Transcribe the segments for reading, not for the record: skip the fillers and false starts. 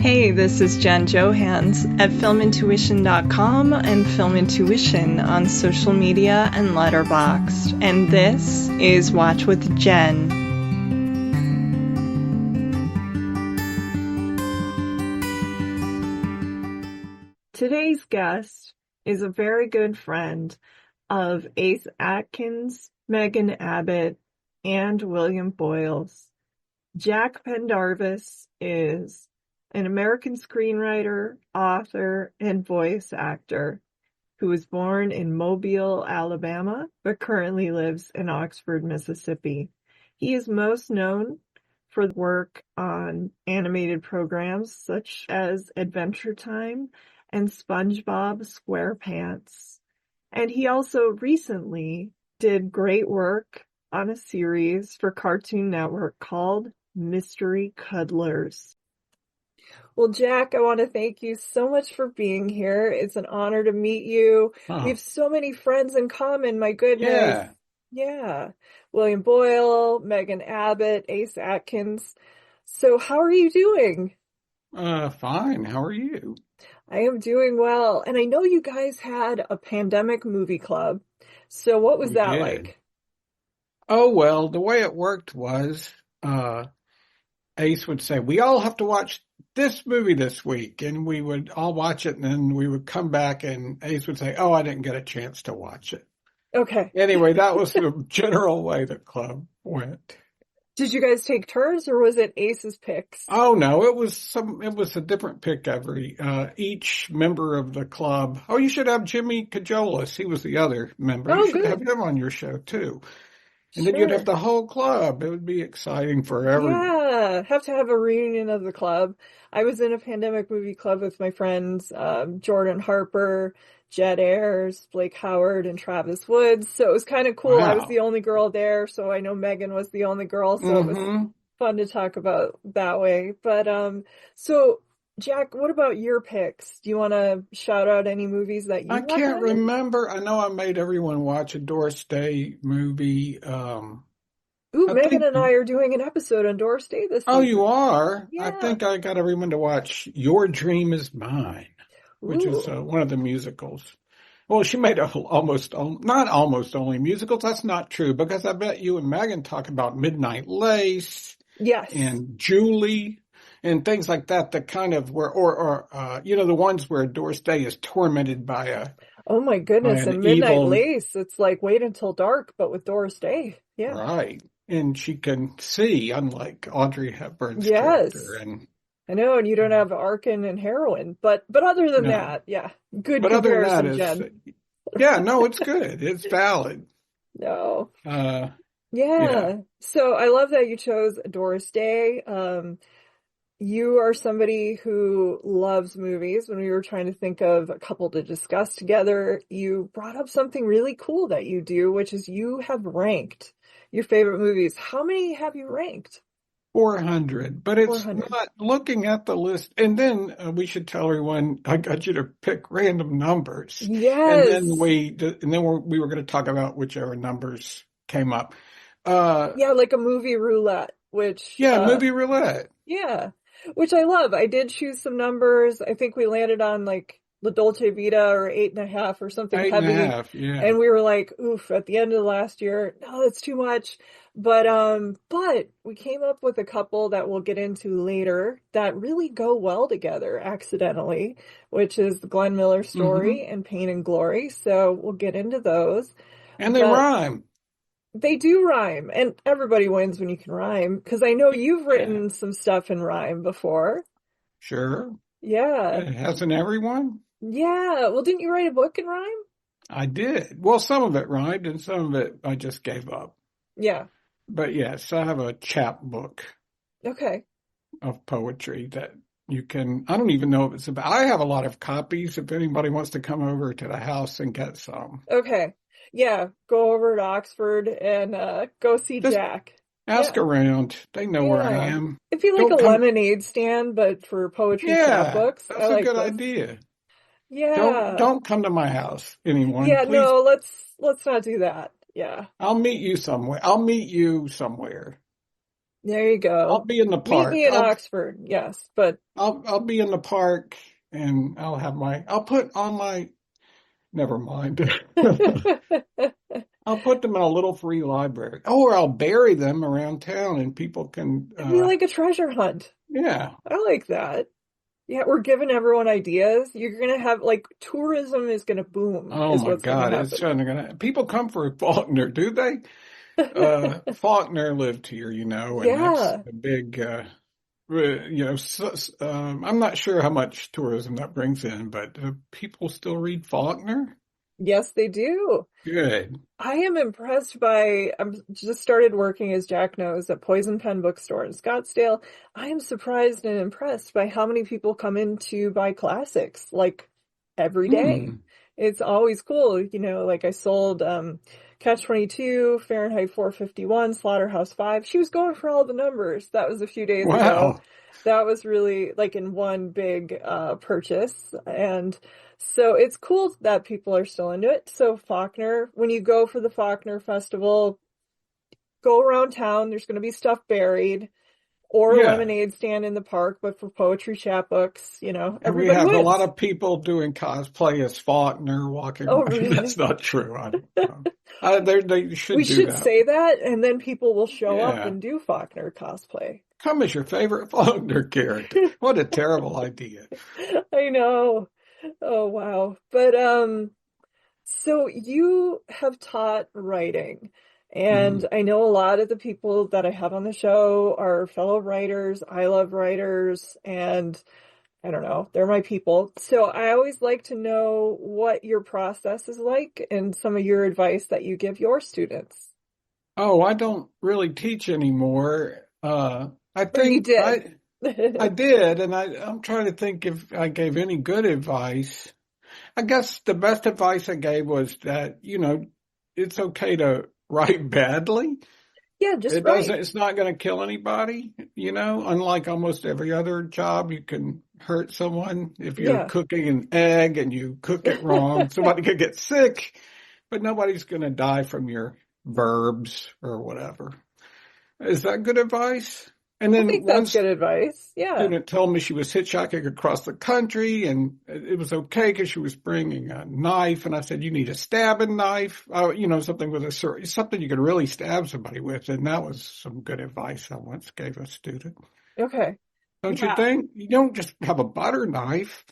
Hey, this is Jen Johans at filmintuition.com and filmintuition on social media and Letterboxd. And this is Watch with Jen. Today's guest is a very good friend of Ace Atkins, Megan Abbott, and William Boyle's. Jack Pendarvis is an American screenwriter, author, and voice actor who was born in Mobile, Alabama, but currently lives in Oxford, Mississippi. He is most known for work on animated programs such as Adventure Time and SpongeBob SquarePants. And he also recently did great work on a series for Cartoon Network called Mystery Cuddlers. Well, Jack, I want to thank you so much for being here. It's an honor to meet you. We have so many friends in common, my goodness. Yeah. William Boyle, Megan Abbott, Ace Atkins. So how are you doing? Fine. How are you? I am doing well. And I know you guys had a pandemic movie club. So what was that like? Oh, well, the way it worked was Ace would say, we all have to watch this movie this week. And we would all watch it. And then we would come back and Ace would say, oh, I didn't get a chance to watch it. Okay. Anyway, that was the general way the club went. Did you guys take turns or was it Ace's picks? Oh, no, it was a different pick each member of the club. Oh, you should have Jimmy Cajolas. He was the other member. You should have him on your show too. And then you'd have the whole club. It would be exciting for everyone. Yeah, have to have a reunion of the club. I was in a pandemic movie club with my friends, Jordan Harper, Jed Ayers, Blake Howard, and Travis Woods. So it was kind of cool. Wow. I was the only girl there, so I know Megan was the only girl. So it was fun to talk about that way. But so Jack, what about your picks? Do you want to shout out any movies that you I can't remember. I know I made everyone watch a Doris Day movie. Megan and I are doing an episode on Doris Day this week. Oh, you are? Yeah. I think I got everyone to watch Your Dream Is Mine, which is one of the musicals. Well, she made not almost only musicals. That's not true, because I bet you and Megan talk about Midnight Lace. Yes. And Julie. And things like that kind of were, the ones where Doris Day is tormented by a. Oh my goodness. And Midnight Lace, it's like Wait Until Dark, but with Doris Day. Yeah. Right. And she can see, unlike Audrey Hepburn's character. And I know, and you don't have Arkin and heroin, but other than that, yeah. Good comparison, Jen. Yeah, no, it's good. It's valid. No. Yeah. So I love that you chose Doris Day. You are somebody who loves movies. When we were trying to think of a couple to discuss together, you brought up something really cool that you do, which is you have ranked your favorite movies. How many have you ranked? 400, but it's not looking at the list. And then we should tell everyone, I got you to pick random numbers. Yes. And then we were going to talk about whichever numbers came up. Like a movie roulette, which. Yeah, movie roulette. Yeah. Which I love. I did choose some numbers. I think we landed on like La Dolce Vita or 8.5 or something heavy. 8.5, yeah. And we were like, oof, at the end of last year, no, that's too much. But we came up with a couple that we'll get into later that really go well together accidentally, which is the Glenn Miller Story and Pain and Glory. So we'll get into those. And they rhyme. They do rhyme, and everybody wins when you can rhyme, because I know you've written some stuff in rhyme before. Sure. Yeah. Hasn't everyone? Yeah. Well, didn't you write a book in rhyme? I did. Well, some of it rhymed, and some of it I just gave up. Yeah. But yes, I have a chapbook. Okay. Of poetry that you can, I don't even know if it's about, I have a lot of copies if anybody wants to come over to the house and get some. Okay. Yeah, go over to Oxford and go see Jack. Ask around. They know where I am. If you like a lemonade stand, but for poetry chapbooks. That's a good idea. Yeah. Don't come to my house, anyone. Yeah, please. No, let's not do that. Yeah. I'll meet you somewhere. There you I'll go. be in the Meet park. me in Oxford. Yes, but I'll be in the park and I'll put on my, never mind. I'll put them in a little free library, or I'll bury them around town and people can, it'd be like a treasure hunt. yeah. I like that. Yeah, we're giving everyone ideas. You're gonna have like tourism is gonna boom, Oh is my what's gonna God, it's happen. gonna, people come for Faulkner, do they? Faulkner lived here, and that's Yeah. a big, I'm not sure how much tourism that brings in, but people still read Faulkner? Yes, they do. Good. I am impressed by, I'm just started working, as Jack knows, at Poison Pen Bookstore in Scottsdale. I am surprised and impressed by how many people come in to buy classics, like every day. Hmm. It's always cool. Like I sold Catch 22, Fahrenheit 451, Slaughterhouse-5. She was going for all the numbers. That was a few days ago. Wow. That was really like in one big purchase. And so it's cool that people are still into it. So Faulkner, when you go for the Faulkner Festival, go around town. There's going to be stuff buried or a Yeah. lemonade stand in the park, but for poetry, chapbooks, And we everybody have a lot wins. of people doing cosplay as Faulkner walking Oh, around. That's really? not true. I don't know. They We should do should that. say that, and then people will show up Yeah. and do Faulkner cosplay. Come as your favorite Faulkner character. What a terrible idea. I know. Oh, wow. But so you have taught writing, Mhm. and I know a lot of the people that I have on the show are fellow writers. I love writers, and I don't know, they're my people. So I always like to know what your process is like and some of your advice that you give your students. Oh, I don't really teach anymore. I Or you think did. I did, and I'm trying to think if I gave any good advice. I guess the best advice I gave was that, it's okay to write badly. Yeah, just right. It's not going to kill anybody, unlike almost every other job, you can hurt someone. If you're Yeah. cooking an egg and you cook it wrong, somebody could get sick, but nobody's going to die from your verbs or whatever. Is that good advice? And I then think that's once good advice. Yeah. student told me she was hitchhiking across the country and it was okay because she was bringing a knife. And I said, you need a stabbing knife, something with something you could really stab somebody with. And that was some good advice I once gave a student. Okay. Don't you Yeah. think? You don't just have a butter knife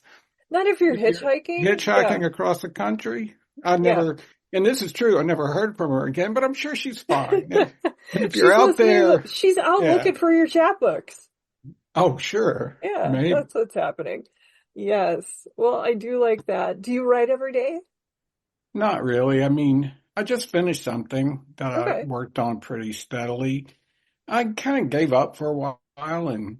Not if you're if you're hitchhiking. Yeah. hitchhiking across the country. Yeah. And this is true, I never heard from her again, but I'm sure she's fine. And if you're She's out listening. there, She's out yeah. looking for your chapbooks. Oh, sure. Yeah, Maybe. that's what's happening. Yes. Well, I do like that. Do you write every day? Not really. I mean, I just finished something that I Okay. worked on pretty steadily. I kind of gave up for a while and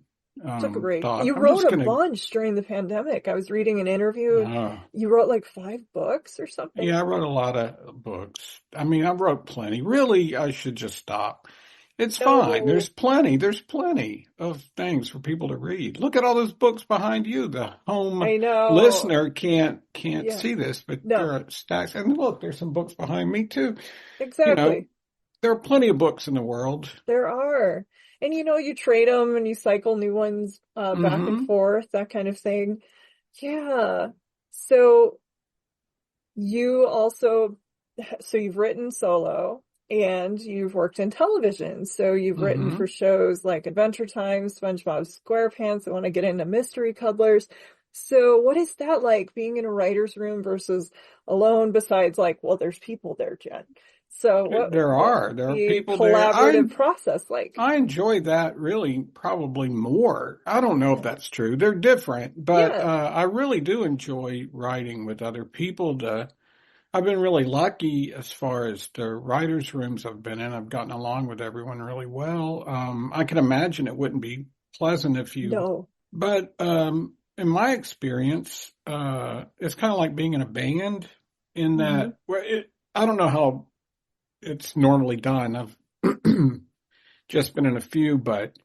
Took a break. thought You I'm wrote just a gonna. bunch during the pandemic. I was reading an interview. Uh, You wrote like 5 books or something? yeah, I wrote a lot of books. I mean, I wrote plenty. Really, I should just stop. It's fine. No. There's plenty of things for people to read. Look at all those books behind you. The I home know. listener can't Yeah. see this, but there No, are stacks. And look, there's some books behind me too. You know, exactly. there are plenty of books in the world. There are. And you trade them and you cycle new ones back and Hmm. forth, that kind of thing. Yeah. So you also, so you've written solo and you've worked in television. So you've written for Hmm. shows like Adventure Time, SpongeBob SquarePants. I want to get into Mystery Cuddlers. So what is that like being in a writer's room versus alone besides like, well, there's people there, Jen. So what's There are the people there. collaborative process like? I enjoy that really probably more. I don't know if that's true. They're different, but Yeah. I really do enjoy writing with other people. I've been really lucky as far as the writers' rooms I've been in. I've gotten along with everyone really well. I can imagine it wouldn't be pleasant No. but in my experience, it's kind of like being in a band in Hmm. that, I don't know how it's normally done. I've just been in a few, but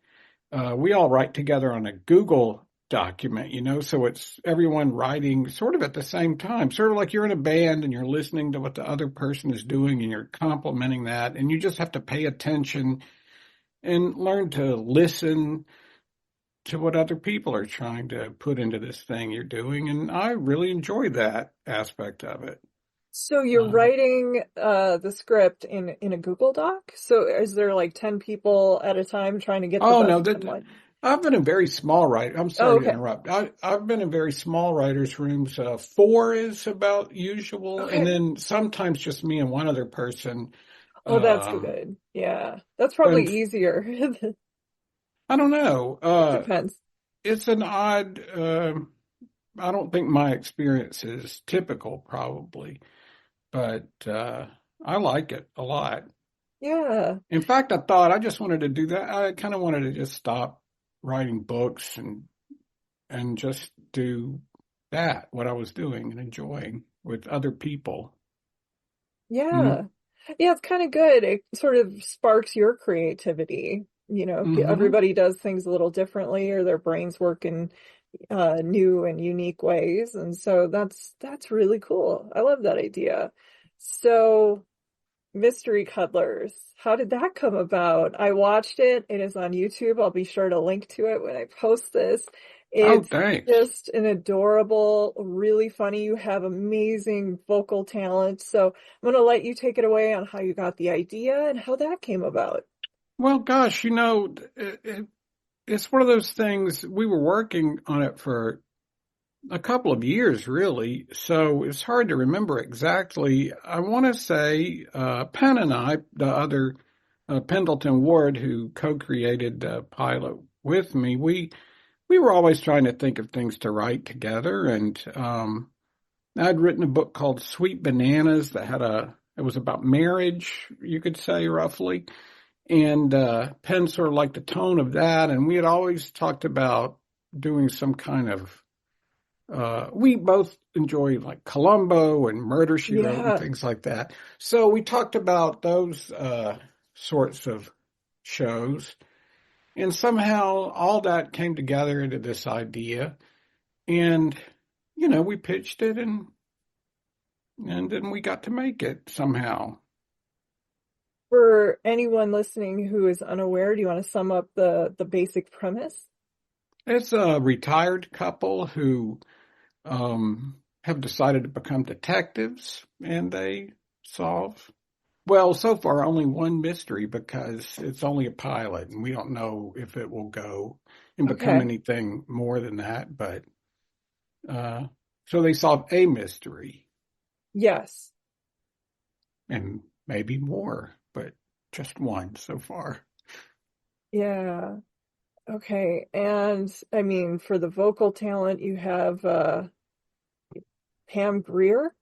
we all write together on a Google document, so it's everyone writing sort of at the same time, sort of like you're in a band and you're listening to what the other person is doing and you're complimenting that, and you just have to pay attention and learn to listen to what other people are trying to put into this thing you're doing. And I really enjoy that aspect of it. So you're writing the script in a Google Doc? So is there like 10 people at a time trying to get the best timeline? I've been in very small writers. I'm sorry to interrupt. I've been in very small writers' rooms. 4 is about usual, and then sometimes just me and one other person. Oh, that's good. Yeah, that's probably easier. I don't know. It depends. It's an odd. I don't think my experience is typical, probably, but I like it a lot. Yeah. In fact, I just wanted to do that. I kind of wanted to just stop writing books and just do what I was doing and enjoying with other people. Yeah. Mm-hmm. Yeah, it's kind of good. It sort of sparks your creativity. Everybody does things a little differently, or their brains work in new and unique ways. And so that's really cool. I love that idea. So Mystery Cuddlers, how did that come about? I watched it. It is on YouTube. I'll be sure to link to it when I post this. It's just an adorable, really funny. You have amazing vocal talent. So I'm going to let you take it away on how you got the idea and how that came about. Well, gosh, it's one of those things. We were working on it for a couple of years, really. So it's hard to remember exactly. I want to say Penn and I, the other Pendleton Ward, who co-created the pilot with me, we were always trying to think of things to write together. And I'd written a book called Sweet Bananas that it was about marriage, you could say, roughly. And Penn sort of liked the tone of that. And we had always talked about doing some kind of we both enjoy like Columbo and Murder, She Wrote and things like that. So we talked about those sorts of shows. And somehow all that came together into this idea. And, we pitched it and then we got to make it somehow. For anyone listening who is unaware, do you want to sum up the basic premise? It's a retired couple who have decided to become detectives, and they solve, well, so far only one mystery because it's only a pilot, and we don't know if it will go and become anything more than that. But so they solve a mystery. Yes. And maybe more, but just one so far. Yeah. Okay. And I mean, for the vocal talent, you have Pam Grier.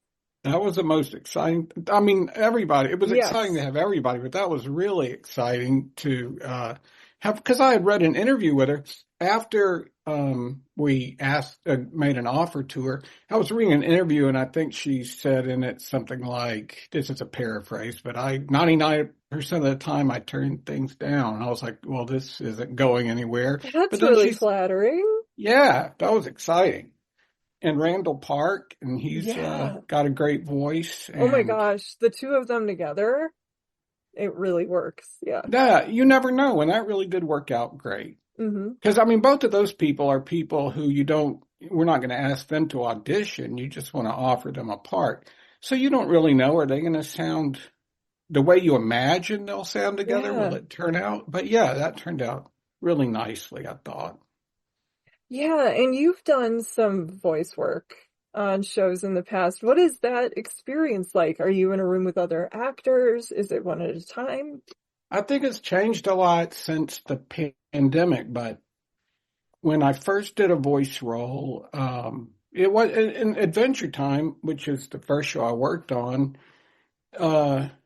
That was the most exciting. I mean, everybody. It was exciting to have everybody, but that was really exciting to have, because I had read an interview with her after we made an offer to her. I was reading an interview, and I think she said in it something like, this is a paraphrase, but 99% of the time I turned things down. I was like, well, this isn't going anywhere. That's really flattering. Yeah, that was exciting. And Randall Park, and he's got a great voice. Oh my gosh, the two of them together, it really works. Yeah. Yeah, you never know, and that really did work out great. Because, I mean, both of those people are people who we're not going to ask them to audition. You just want to offer them a part. So you don't really know, are they going to sound the way you imagine they'll sound together? Will it turn out? But yeah, that turned out really nicely, I thought. Yeah, and you've done some voice work on shows in the past. What is that experience like? Are you in a room with other actors? Is it one at a time? I think it's changed a lot since the pandemic, but when I first did a voice role, it was in Adventure Time, which is the first show I worked on.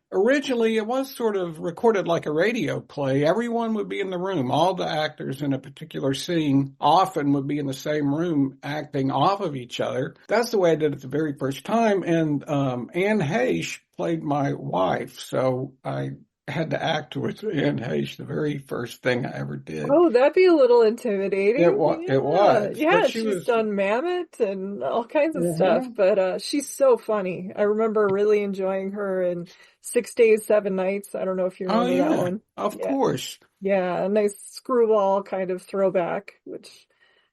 Originally, it was sort of recorded like a radio play. Everyone would be in the room. All the actors in a particular scene often would be in the same room acting off of each other. That's the way I did it the very first time. And Anne Heche played my wife. So I had to act with Anne Heche, the very first thing I ever did. Oh, that'd be a little intimidating. It was, Yeah, but she she's was. done Mammoth and all kinds of stuff, Uh-huh. but she's so funny. I remember really enjoying her in 6 Days, 7 Nights. I don't know if you Oh remember that yeah, one. of Yeah. course. Yeah, a nice screwball kind of throwback, which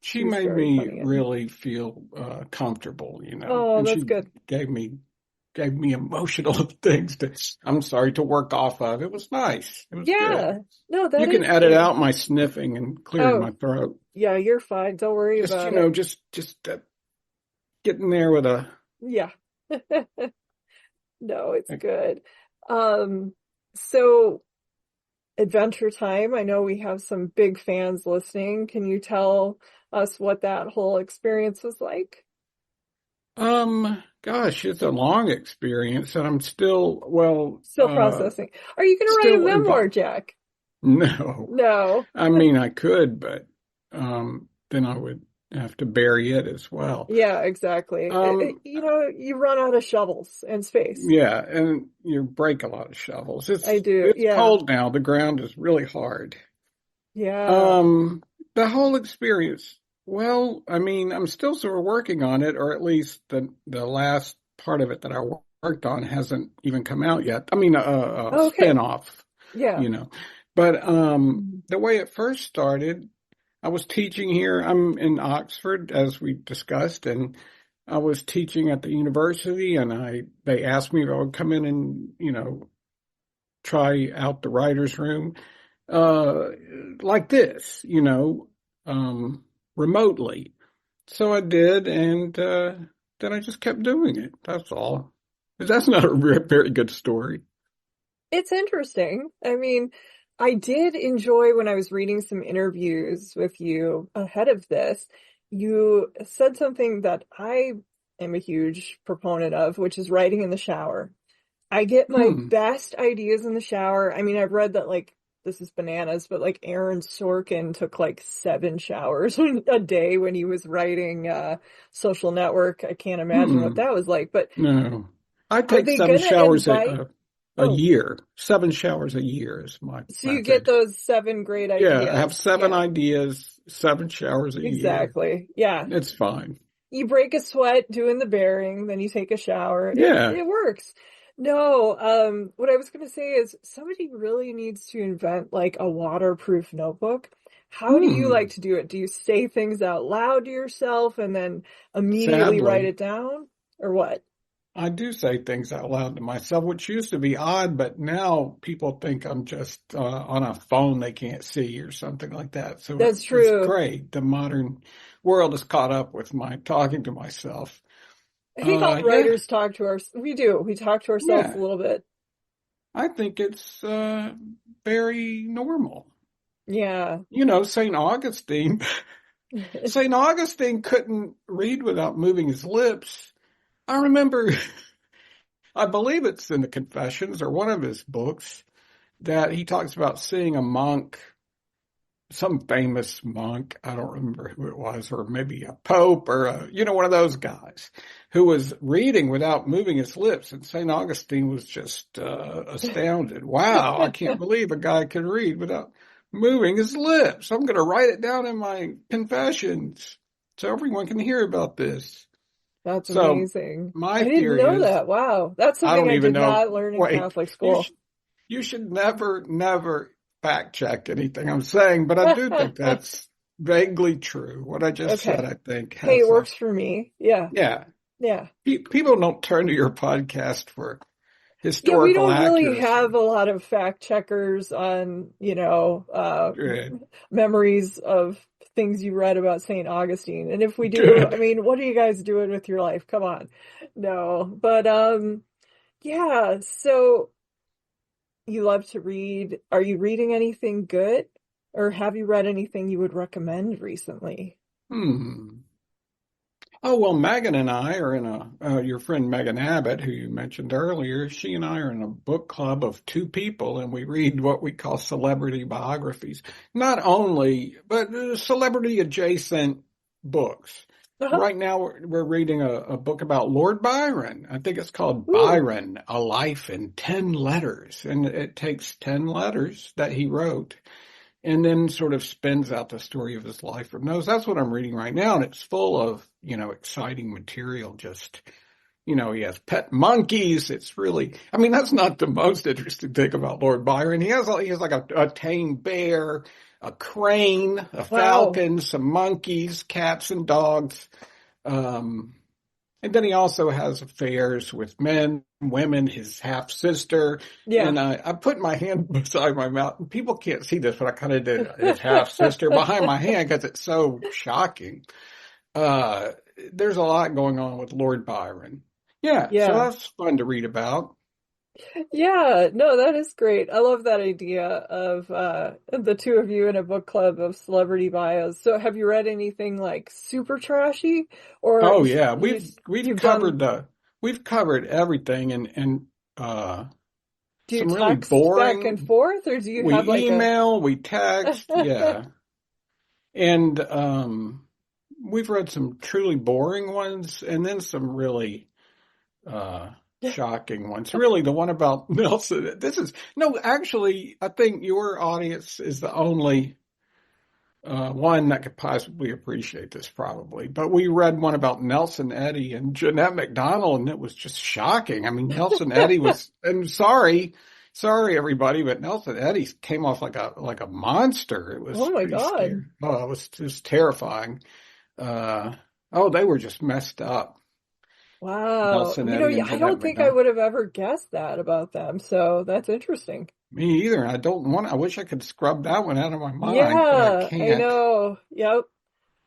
She she was made very me funny in. really feel comfortable, Oh, and that's she good. gave me emotional things I'm sorry, to work off of. It was nice. It was good. Yeah. No, You that can is edit good. out my sniffing and clearing Oh, my throat. yeah, you're fine. Don't worry Just, about it. just getting there with a. Yeah. No, it's good. Um, so Adventure Time, I know we have some big fans listening. Can you tell us what that whole experience was like? Gosh, it's a long experience, and I'm Still processing. Are you going to write a still memoir, involved. Jack? No, No. I mean I could, but then I would have to bury it as well. Yeah, exactly. Um, You run out of shovels and space. yeah, and you break a lot of shovels. I It's do. it's Yeah. cold now. The ground is really hard. Yeah. Um, the whole experience. Well, I mean, I'm still sort of working on it, or at least the last part of it that I worked on hasn't even come out yet. I mean, a Okay. spinoff, Yeah. you know. But the way it first started, I was teaching here. I'm in Oxford, as we discussed, and I was teaching at the university, and they asked me if I would come in and try out the writer's room, uh, like this, remotely. So I did, and then I just kept doing it. That's all. But that's not a very good story. It's interesting. I mean, I did enjoy when I was reading some interviews with you ahead of this. You said something that I am a huge proponent of, which is writing in the shower. I get my Hmm. best ideas in the shower. I mean, I've read that this is bananas, but Aaron Sorkin took 7 showers a day when he was writing Social Network. I can't imagine what Hmm. that was like, but No. I are take they seven gonna showers invite? a Oh, year. 7 showers a year is my so you get method. those 7 great Yeah, I have ideas. 7 Yeah, ideas, 7 showers a year. exactly. Yeah. It's fine. You break a sweat doing the bearing, then you take a shower. It Yeah. it works. No, what I was gonna say is somebody really needs to invent a waterproof notebook. How do you like Hmm. to do it? Do you say things out loud to yourself and then immediately write Sadly, it down? Or what? I do say things out loud to myself, which used to be odd, but now people think I'm just on a phone they can't see or something like that. So That's it's true. great. The modern world has caught up with my talking to myself. I think all Yeah, writers talk to we do. We talk to ourselves a yeah. little bit. I think it's very normal. Yeah. St. Augustine, St. Augustine couldn't read without moving his lips. I remember, I believe it's in the Confessions or one of his books, that he talks about seeing a monk, some famous monk, I don't remember who it was, or maybe a pope or one of those guys who was reading without moving his lips. And St. Augustine was just astounded. Wow, I can't believe a guy can read without moving his lips. I'm going to write it down in my confessions so everyone can hear about this. That's So amazing. my I didn't theory know is, that. Wow. That's I something don't I even did know. not learn in Wait, Catholic you school. you should never fact check anything I'm saying, but I do think that's vaguely true. What I just said, Okay. I think Hey, it has works for me. Yeah. yeah. Yeah. People don't turn to your podcast for Yeah, we historical don't really have accuracy. a lot of fact checkers on, Good, memories of things you read about St. Augustine. And if we do, I good. mean, what are you guys doing with your life? Come on. No. But yeah, so you love to read. Are you reading anything good? Or have you read anything you would recommend recently? Hmm. Oh, well, Megan and I are in your friend Megan Abbott, who you mentioned earlier, she and I are in a book club of 2 people, and we read what we call celebrity biographies. Not only, but celebrity adjacent books. right now we're reading a book about Lord Byron. I think it's called Ooh. Byron, A Life in 10 Letters. And it takes 10 letters that he wrote and then sort of spins out the story of his life from those. That's what I'm reading right now. And it's full of, exciting material. Just, he has pet monkeys. It's really, that's not the most interesting thing about Lord Byron. He has like a tame bear, a crane, a falcon, some monkeys, cats and dogs. And then he also has affairs with men, women, his half sister. Yeah. And I put my hand beside my mouth. People can't see this, but I kind of did his half sister behind my hand because it's so shocking. There's a lot going on with Lord Byron. Yeah. So that's fun to read about. Yeah, no, that is great. I love that idea of the two of you in a book club of celebrity bios. So have you read anything like super trashy? Or oh yeah, we've covered everything and do you some text really boring back and forth, or do you have like email, we text, yeah. And we've read some truly boring ones and then some really shocking ones. Really, the one about Nelson. Actually, I think your audience is the only one that could possibly appreciate this, probably. But we read one about Nelson Eddy and Jeanette MacDonald, and it was just shocking. Nelson Eddy was, and sorry everybody, but Nelson Eddy came off like a monster. It was, oh my God. Scary. Oh, it was just terrifying. They were just messed up. Wow. I don't think I would have ever guessed that about them. So that's interesting. Me either. I wish I could scrub that one out of my mind. Yeah, but I can't. I know. Yep.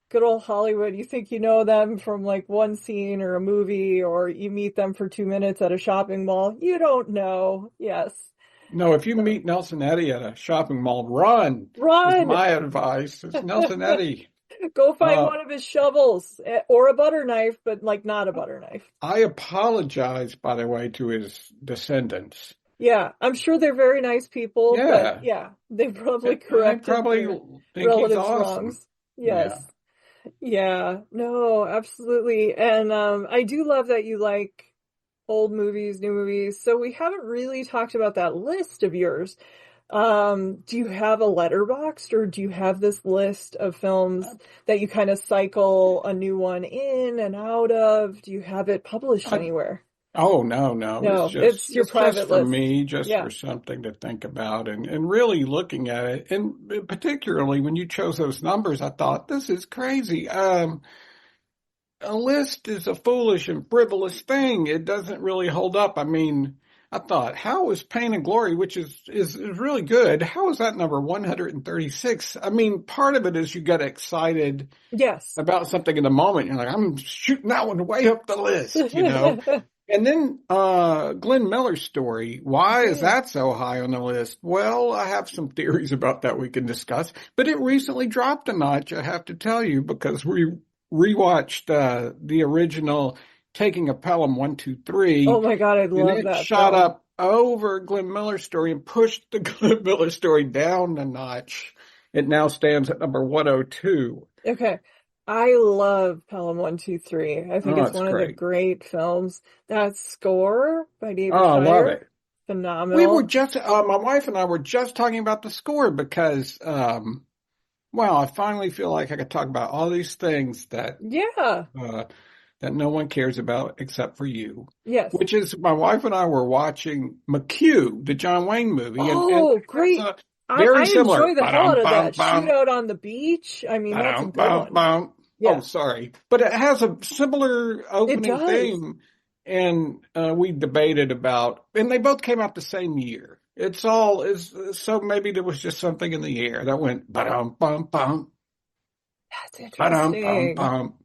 Good old Hollywood. You think you know them from like one scene or a movie, or you meet them for 2 minutes at a shopping mall. You don't know. Yes. No, if you meet Nelson Eddy at a shopping mall, run. Run. Is my advice. It's Nelson Eddy. Go find one of his shovels or a butter knife, but like not a butter knife. I apologize, by the way, to his descendants. Yeah, I'm sure they're very nice people. Yeah. But yeah, they probably corrected think relatives' he's awesome. wrongs. Yes. Yeah. No, absolutely. And I do love that you like old movies, new movies. So we haven't really talked about that list of yours. Do you have a letterboxd, or do you have this list of films that you kind of cycle a new one in and out of? Do you have it published anywhere? Oh, no. It's your private just list. For me, just for something to think about and really looking at it. And particularly when you chose those numbers, I thought, this is crazy. A list is a foolish and frivolous thing. It doesn't really hold up. I thought, how is Pain and Glory, which is really good, how is that number 136? Part of it is you get excited about something in the moment. You're like, I'm shooting that one way up the list, And then Glenn Miller's story, why is that so high on the list? Well, I have some theories about that we can discuss, but it recently dropped a notch, I have to tell you, because we rewatched the original Taking a Pelham 1, 2, 3. Oh my God, I love that. It shot up over Glenn Miller's story and pushed the Glenn Miller story down a notch. It now stands at number 102. Okay. I love Pelham 1, 2, 3. I think it's one of the great films. That score by David Shire. I love it. Phenomenal. We were just, my wife and I were just talking about the score because, I finally feel like I could talk about all these things that that no one cares about except for you. Yes. Which is, my wife and I were watching McHugh, the John Wayne movie. Oh, great. Very similar. I enjoy the hell out of that. Shootout on the beach. That's a good one. Yeah. Oh, sorry. But it has a similar opening theme. And we debated about, and they both came out the same year. So maybe there was just something in the air that went, ba-dum-bum-bum. That's interesting. Ba-dum-bum-bum.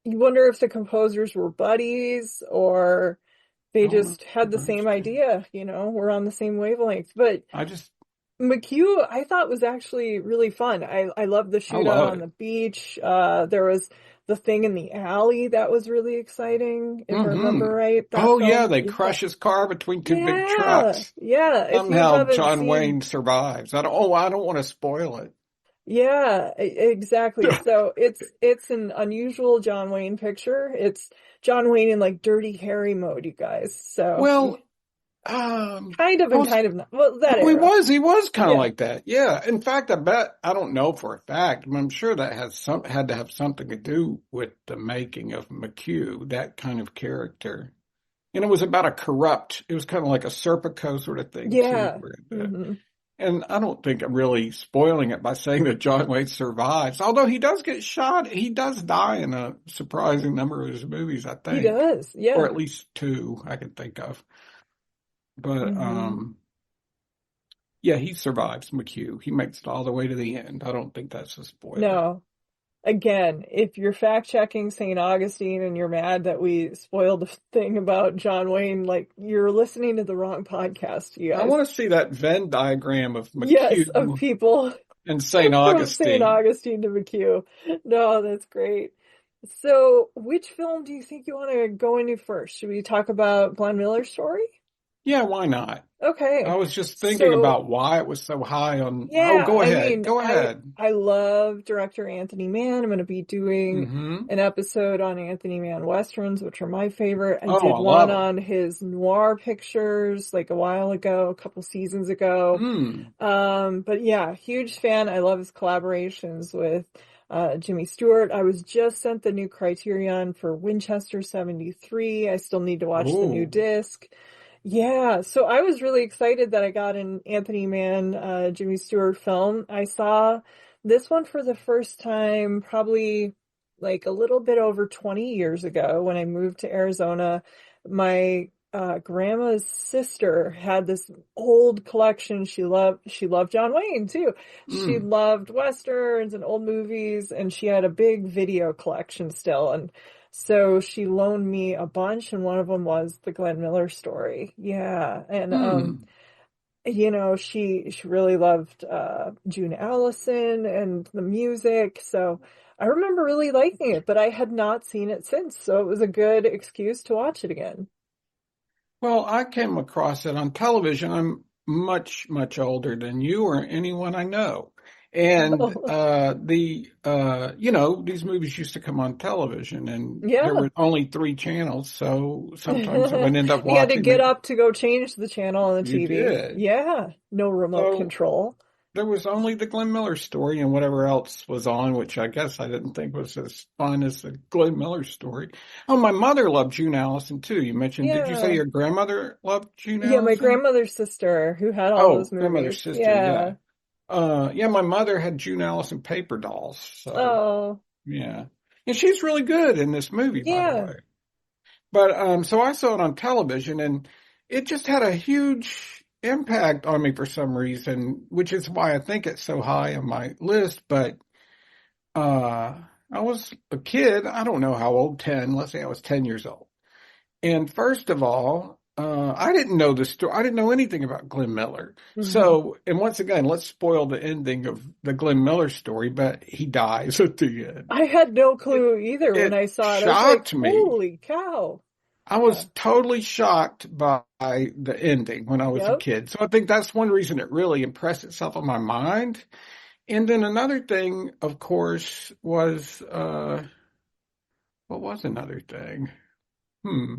You wonder if the composers were buddies or they just had the same idea, we're on the same wavelength. But McHugh, I thought was actually really fun. I loved the shootout on the beach. There was the thing in the alley that was really exciting, if I remember right. They crush his car between two big trucks. Yeah. Somehow John Wayne survives. I don't want to spoil it. Yeah, exactly. So it's an unusual John Wayne picture. It's John Wayne in like Dirty Harry mode, you guys. So Well, kind of and kind of not. Well, that well, era. he was kind of Yeah. like that. Yeah. In fact, I don't know for a fact, but I'm sure that had to have something to do with the making of McHugh, that kind of character. And it was about it was kind of like a Serpico sort of thing too. Yeah. Hmm. And I don't think I'm really spoiling it by saying that John Wayne survives. Although he does get shot, he does die in a surprising number of his movies, I He think. does. Or Yeah. at least two I can think of. But Hmm. yeah, he survives McHugh. He makes it all the way to the end. I don't think that's a spoiler. No. Again, if you're fact checking St. Augustine and you're mad that we spoiled the thing about John Wayne, like you're listening to the wrong podcast, you I guys. want to see that Venn diagram of Yes, of McHugh people and St. from St. Augustine. Augustine to McHugh. No, that's great. So, which film do you think you want to go into first? Should we talk about Glenn Miller's story? Yeah, why not? Okay. I was just thinking So, about why it was so high on. Oh, yeah, go I ahead. mean, Go ahead. I love director Anthony Mann. I'm going to be doing Mm-hmm. an episode on Anthony Mann westerns, which are my favorite. I Oh, did I one love them. on his noir pictures like a while ago, a couple seasons ago. Mm. But yeah, huge fan. I love his collaborations with Jimmy Stewart. I was just sent the new Criterion for Winchester 73. I still need to watch the new Oh. disc. Yeah, so I was really excited that I got an Anthony Mann, Jimmy Stewart film. I saw this one for the first time probably like a little bit over 20 years ago when I moved to Arizona. My grandma's sister had this old collection. She loved John Wayne too. She Mm. loved westerns and old movies, and she had a big video collection still. And so she loaned me a bunch, and one of them was the Glenn Miller story. Yeah. And, Mm. she really loved, June Allison and the music. So I remember really liking it, but I had not seen it since. So it was a good excuse to watch it again. Well, I came across it on television. I'm much, much older than you or anyone I know. And these movies used to come on television, and there Yeah. were only three channels, so sometimes I would end up You had to watching get it. up to go change the channel on the You TV. did. Yeah. No remote So control. there was only the Glenn Miller story and whatever else was on, which I guess I didn't think was as fun as the Glenn Miller story. Oh, my mother loved June Allison too. You mentioned, did you say Yeah. your grandmother loved June Yeah, my Allison? grandmother's sister who had all Oh, those grandmother's movies. sister, yeah. Yeah. Yeah, my mother had June Allison paper dolls, so Oh, yeah. And she's really good in this movie, by the yeah. way. But so I saw it on television, and it just had a huge impact on me for some reason, which is why I think it's so high on my list. But I was a kid, I don't know how old, 10, let's say I was 10 years old. And first of all, I didn't know the story. I didn't know anything about Glenn Miller. Hmm. So, and once again, let's spoil the ending of the Glenn Miller story, but he dies at the end. I had no It, clue either when it I saw it. I was like, shocked me. holy cow. I Yeah. was totally shocked by the ending when I was a Yep. kid. So I think that's one reason it really impressed itself on my mind. And then another thing, of course, was, what was another thing? Hmm.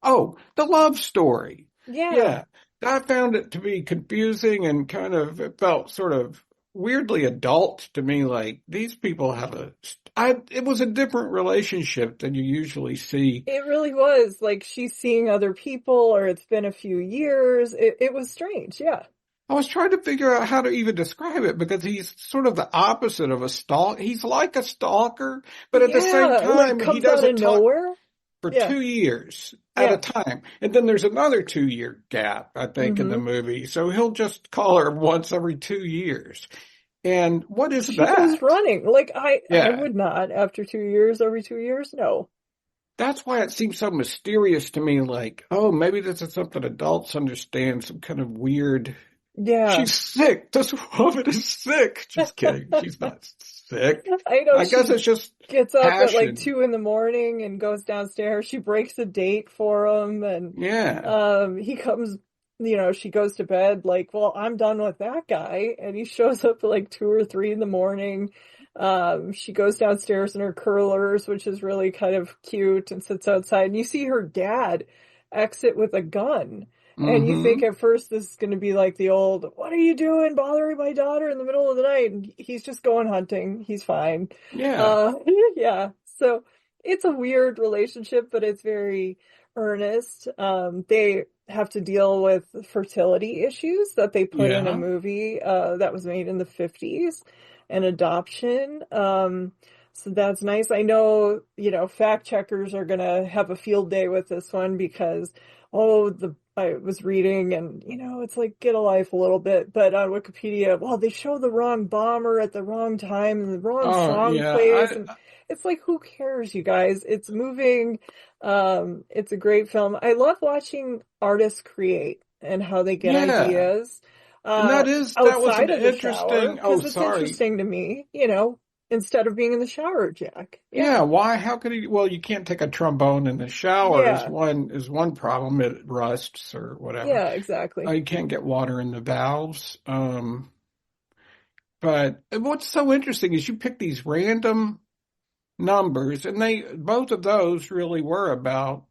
Oh, the love story. Yeah. Yeah, I found it to be confusing and it felt sort of weirdly adult to me. Like these people it was a different relationship than you usually see. It really was. Like she's seeing other people or it's been a few years. It was strange. Yeah. I was trying to figure out how to even describe it because he's sort of the opposite of a stalker. He's like a stalker, but at the same Yeah. Like time, he comes out of doesn't talk nowhere. for Yeah. 2 years at a Yeah. time. And then there's another 2 year gap, I think, in the Hmm. movie. So he'll just call her once every 2 years. And what is She goes that? running. Like I Yeah. would not after 2 years, every 2 years. No. That's why it seems so mysterious to me. Like, oh, maybe this is something adults understand, some kind of weird. Yeah. She's sick. This woman is sick. Just kidding. She's not sick. I know I guess she it's just gets up at like passion. 2 a.m. and goes downstairs. She breaks a date for him, and Yeah. he comes she goes to bed like, well, I'm done with that guy. And he shows up at like 2 or 3 in the morning. She goes downstairs in her curlers, which is really kind of cute, and sits outside. And you see her dad exit with a gun. And you think at first this is going to be like the old, what are you doing bothering my daughter in the middle of the night? And he's just going hunting. He's fine. Yeah. Yeah. So it's a weird relationship, but it's very earnest. They have to deal with fertility issues that they put in a movie that was made in the 50s, and adoption. So that's nice. I know, fact checkers are going to have a field day with this one because, I was reading and, it's like, get a life a little bit. But on Wikipedia, well, they show the wrong bomber at the wrong time and the wrong song plays. And it's like, who cares, you guys? It's moving. It's a great film. I love watching artists create and how they get ideas. And that was an interesting. It's interesting to me, instead of being in the shower, Jack. Yeah. Why? How could he? Well, you can't take a trombone in the shower. Is one problem. It rusts or whatever. Yeah, exactly. You can't get water in the valves. But what's so interesting is you pick these random numbers, and both of those really were about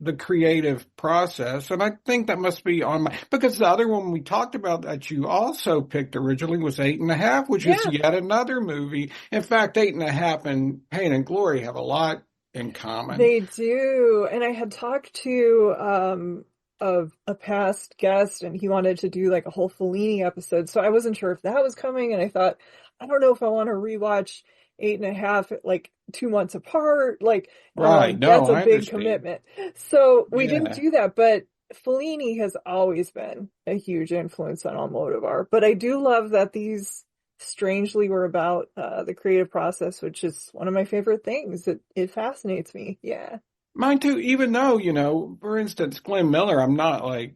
the creative process. And I think that must be because the other one we talked about that you also picked originally was 8.5, which is yet another movie. In fact, 8.5 and Pain and Glory have a lot in common. They do. And I had talked to of a past guest, and he wanted to do like a whole Fellini episode. So I wasn't sure if that was coming, and I thought, I don't know if I want to rewatch 8.5 like 2 months apart. Like, that's a big commitment. So we didn't do that, but Fellini has always been a huge influence on Almodovar. But I do love that these strangely were about the creative process, which is one of my favorite things. It fascinates me. Yeah. Mine too, even though, for instance, Glenn Miller,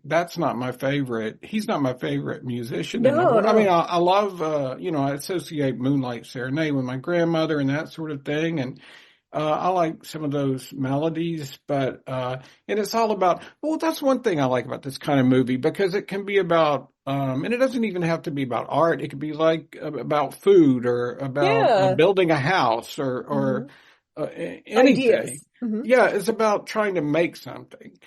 that's not my favorite. He's not my favorite musician in the world. No. I mean, I love, I associate Moonlight Serenade with my grandmother and that sort of thing. And I like some of those melodies, but, and it's all about, that's one thing I like about this kind of movie, because it can be about, and it doesn't even have to be about art. It could be like about food or about building a house or anything. Ideas. Yeah, it's about trying to make something.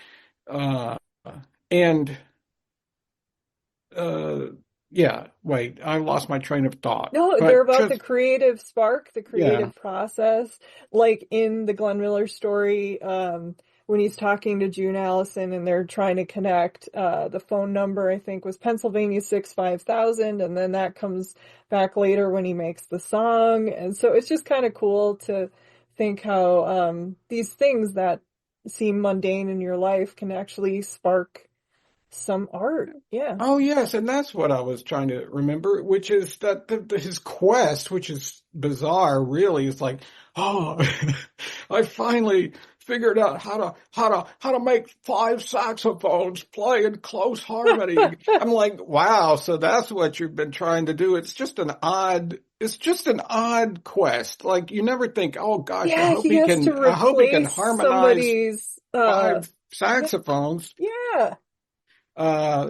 Wait, I lost my train of thought. No, they're about the creative spark, the creative process. Like in the Glenn Miller story, when he's talking to June Allison and they're trying to connect, the phone number, I think, was Pennsylvania 65000, and then that comes back later when he makes the song. And so it's just kind of cool to think how these things that seem mundane in your life can actually spark some art. Yeah. Oh, yes. And that's what I was trying to remember, which is that his quest, which is bizarre, really, is like, I finally figured out how to make 5 saxophones play in close harmony. I'm like, wow. So that's what you've been trying to do. It's just an odd quest. Like, you never think, oh gosh, I hope he can harmonize 5 saxophones. Yeah.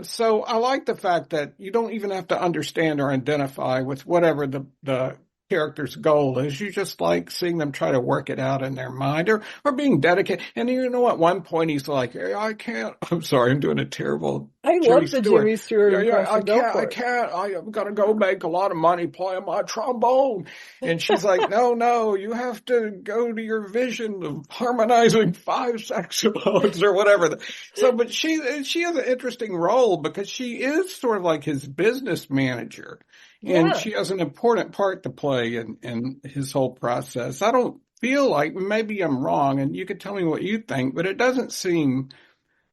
So I like the fact that you don't even have to understand or identify with whatever the character's goal is. You just like seeing them try to work it out in their mind or being dedicated. And at one point he's like, hey, I'm sorry, I'm doing a terrible I love the Jimmy Stewart impression. I can't. I'm going to go make a lot of money playing my trombone. And she's like, no, you have to go to your vision of harmonizing 5 saxophones or whatever. So, but she has an interesting role because she is sort of like his business manager. And she has an important part to play in his whole process. I don't feel like, maybe I'm wrong, and you could tell me what you think, but it doesn't seem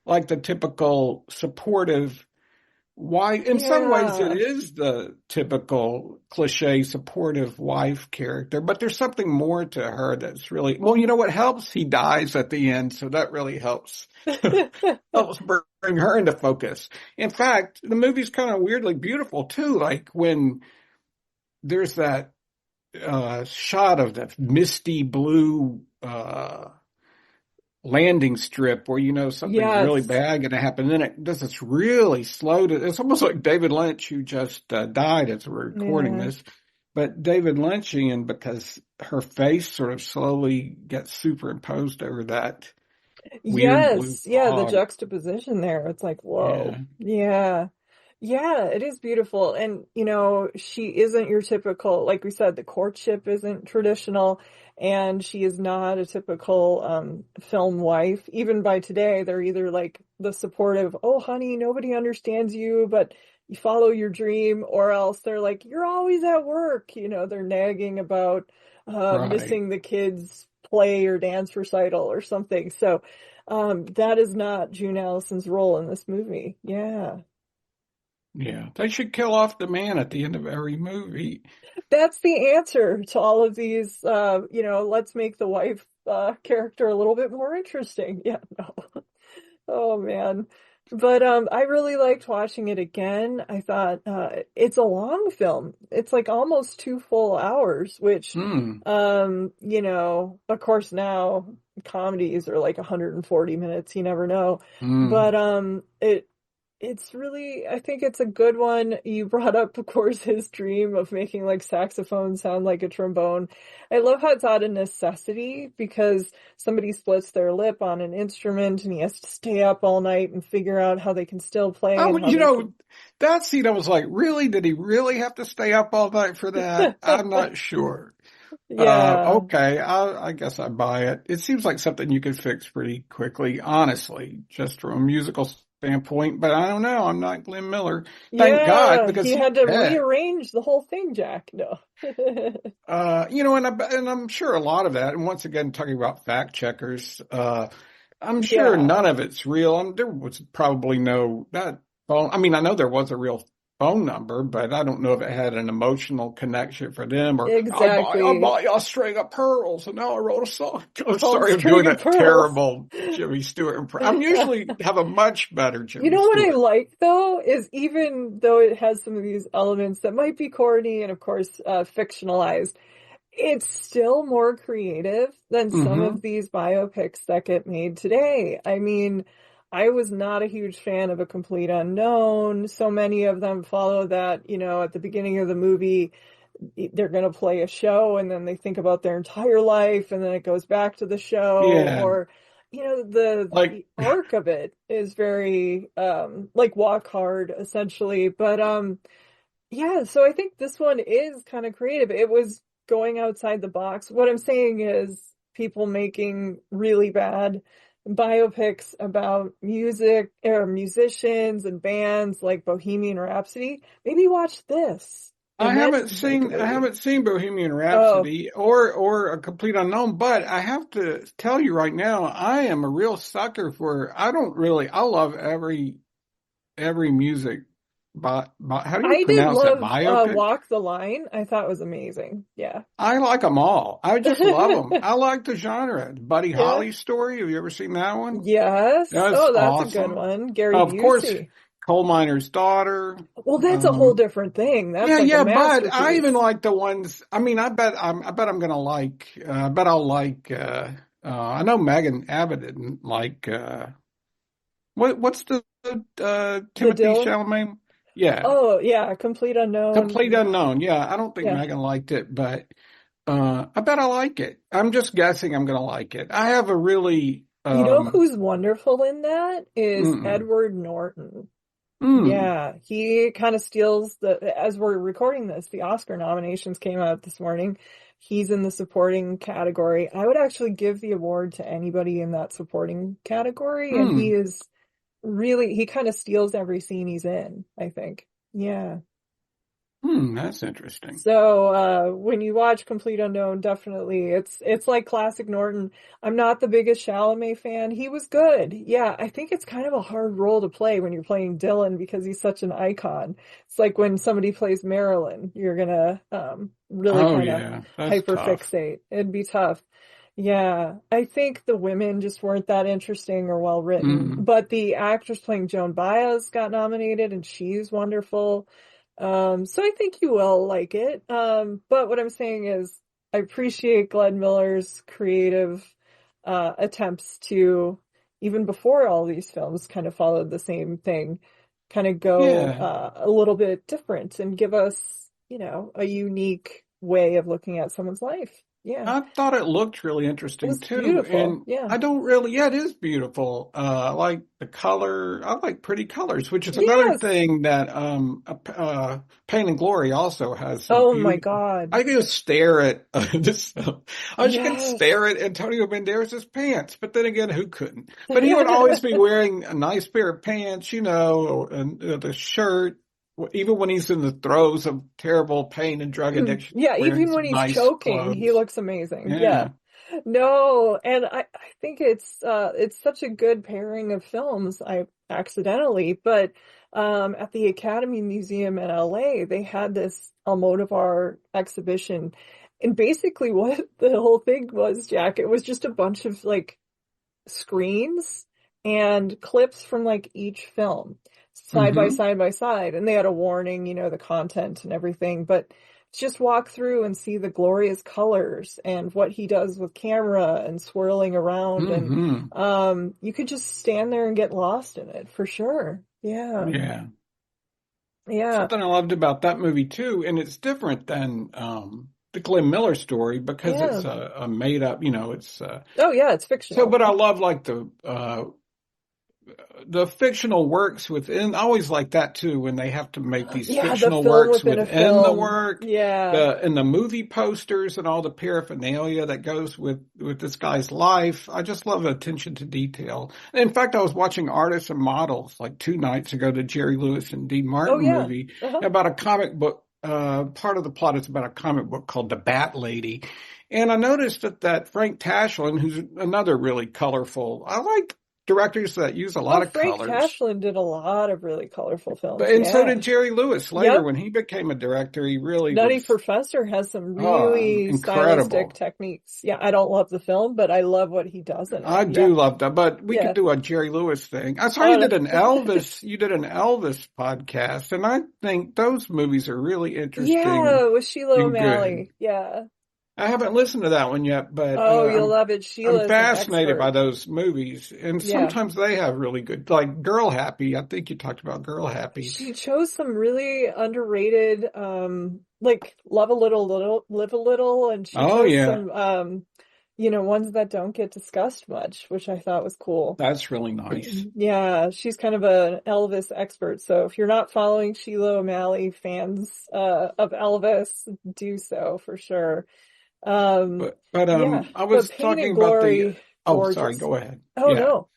like the typical supportive wife. In some ways, it is the typical cliche supportive wife character, but there's something more to her that's really, well, you know what helps? He dies at the end, so that really helps. Helps bring her into focus. In fact, the movie's kind of weirdly beautiful too, like when there's that shot of that misty blue landing strip where something's really Yes. bad going to happen. Then it does this really slow. It's almost like David Lynch, who just died as we're recording Yeah. this. But David Lynchian, because her face sort of slowly gets superimposed over that weird blue Yes. Yeah, the fog. juxtaposition there. It's like, Yeah, whoa. Yeah. Yeah, it is beautiful. And, she isn't your typical, like we said, the courtship isn't traditional, and she is not a typical film wife. Even by today, they're either like the supportive, oh, honey, nobody understands you, but you follow your dream, or else they're like, you're always at work. They're nagging about right. missing the kids' play or dance recital or something. So that is not June Allison's role in this movie. Yeah. Yeah, they should kill off the man at the end of every movie. That's the answer to all of these, let's make the wife character a little bit more interesting. Yeah, no. Oh man. But I really liked watching it again. I thought it's a long film. It's like almost 2 full hours, which Hmm. of course now comedies are like 140 minutes, you never know. Hmm. But it's really, I think it's a good one. You brought up, of course, his dream of making like saxophone sound like a trombone. I love how it's out of necessity, because somebody splits their lip on an instrument and he has to stay up all night and figure out how they can still play and how they can. That scene, I was like, really? Did he really have to stay up all night for that? I'm not sure. Yeah, Okay, I guess I buy it. It seems like something you could fix pretty quickly, honestly, just from a musical standpoint. But I don't know. I'm not Glenn Miller. Thank God, yeah, because he he's had to dead. rearrange the whole thing, Jack. No. And I'm sure a lot of that. And once again, talking about fact checkers, I'm sure Yeah, none of it's real. There was probably no that phone. I mean, I know there was a real phone number, but I don't know if it had an emotional connection for them. Or I exactly. bought you a string of pearls, and now I wrote a song. I'm Called sorry, I'm doing String of a Pearls. terrible Jimmy Stewart impression. I'm usually have a much better You Jimmy know what I Stewart. like though is, even though it has some of these elements that might be corny and of course fictionalized, it's still more creative than some Hmm. of these biopics that get made today. I mean, I was not a huge fan of A Complete Unknown. So many of them follow that, at the beginning of the movie, they're going to play a show and then they think about their entire life and then it goes back to the show, Yeah, or like the arc of it is very like Walk Hard essentially. But yeah, so I think this one is kind of creative. It was going outside the box. What I'm saying is, people making really bad biopics about music or musicians and bands like Bohemian Rhapsody, maybe watch this and then make a I movie. haven't seen Bohemian Oh, Rhapsody or A Complete Unknown, but I have to tell you right now, I am a real sucker for. I love every music. How do you I did pronounce that? love Biopic. Walk the Line. I thought it was amazing. Yeah. I like them all. I just love them. I like the genre. Buddy Yeah. Holly story. Have you ever seen that one? Yes. That's Oh, that's a good awesome. one. Gary Of course, Busey. Coal Miner's Daughter. Well, that's a whole Um, different thing. That's Yeah, like a yeah, but I even masterpiece. like the ones. I mean, I bet I'm gonna like. I bet I'll like. I know Megan Abbott didn't like. What's the The Timothy Dylan. Chalamet? Yeah, Oh, yeah, Complete Unknown. Complete Unknown. Yeah, I don't think Yeah. Megan liked it, but I bet I like it. I'm just guessing I'm gonna like it. I have a really You know who's wonderful in that is mm, Edward Norton. mm. Yeah, he kind of steals as we're recording this, the Oscar nominations came out this morning. He's in the supporting category. I would actually give the award to anybody in that supporting category, and he Mm. is really, he kind of steals every scene he's in, I think. Yeah. That's interesting. So when you watch Complete Unknown, definitely it's like classic Norton. I'm not the biggest Chalamet fan. He was good. Yeah, I think it's kind of a hard role to play when you're playing Dylan because he's such an icon. It's like when somebody plays Marilyn, you're gonna really Oh kind of yeah, that's hyper tough. fixate. It'd be tough. Yeah, I think the women just weren't that interesting or well written. Mm. But the actress playing Joan Baez got nominated and she's wonderful. So I think you will like it. But what I'm saying is I appreciate Glenn Miller's creative attempts to, even before all these films kind of followed the same thing, kind of go a little bit different and give us, a unique way of looking at someone's life. Yeah. I thought it looked really interesting too. Beautiful. And yeah. It is beautiful. I like the color. I like pretty colors, which is another thing that Pain and Glory also has. Oh my God. I can just stare at this film. I just can stare at Antonio Banderas' pants, but then again, who couldn't? But he would always be wearing a nice pair of pants, and the shirt. Even when he's in the throes of terrible pain and drug addiction. Yeah, even when he's choking, clothes. He looks amazing. Yeah. No, and I think it's such a good pairing of films, accidentally, but at the Academy Museum in LA, they had this Almodovar exhibition. And basically what the whole thing was, Jack, it was just a bunch of screens and clips from each film. Side by side, and they had a warning, the content and everything, but just walk through and see the glorious colors and what he does with camera and swirling around, and you could just stand there and get lost in it for sure. Yeah. Something I loved about that movie too, and it's different than the Glenn Miller story because it's a made up, it's it's fictional. So, but I love the fictional works within. I always like that too when they have to make these fictional works within the work. And the movie posters and all the paraphernalia that goes with this guy's life. I just love attention to detail. In fact, I was watching Artists and Models 2 nights ago, the Jerry Lewis and Dean Martin movie about a comic book. Part of the plot is about a comic book called The Bat Lady. And I noticed that Frank Tashlin, who's another really colorful, I like directors that use a lot of colors. Frank Tashlin did a lot of really colorful films. And so did Jerry Lewis later when he became a director. He really Nutty Professor has some really stylistic techniques. Yeah, I don't love the film, but I love what he does in it. I do love that, but we could do a Jerry Lewis thing. I saw you did an Elvis podcast, and I think those movies are really interesting. Yeah, with Sheila O'Malley. Yeah. I haven't listened to that one yet, but you'll love it. I'm fascinated by those movies, and sometimes they have really good, like Girl Happy. I think you talked about Girl Happy. She chose some really underrated, Love a Little, Live a Little, and she chose some, ones that don't get discussed much, which I thought was cool. That's really nice. Yeah, she's kind of an Elvis expert. So if you're not following Sheila O'Malley, fans of Elvis, do so for sure. I was talking about the. Oh, sorry. Go ahead. No.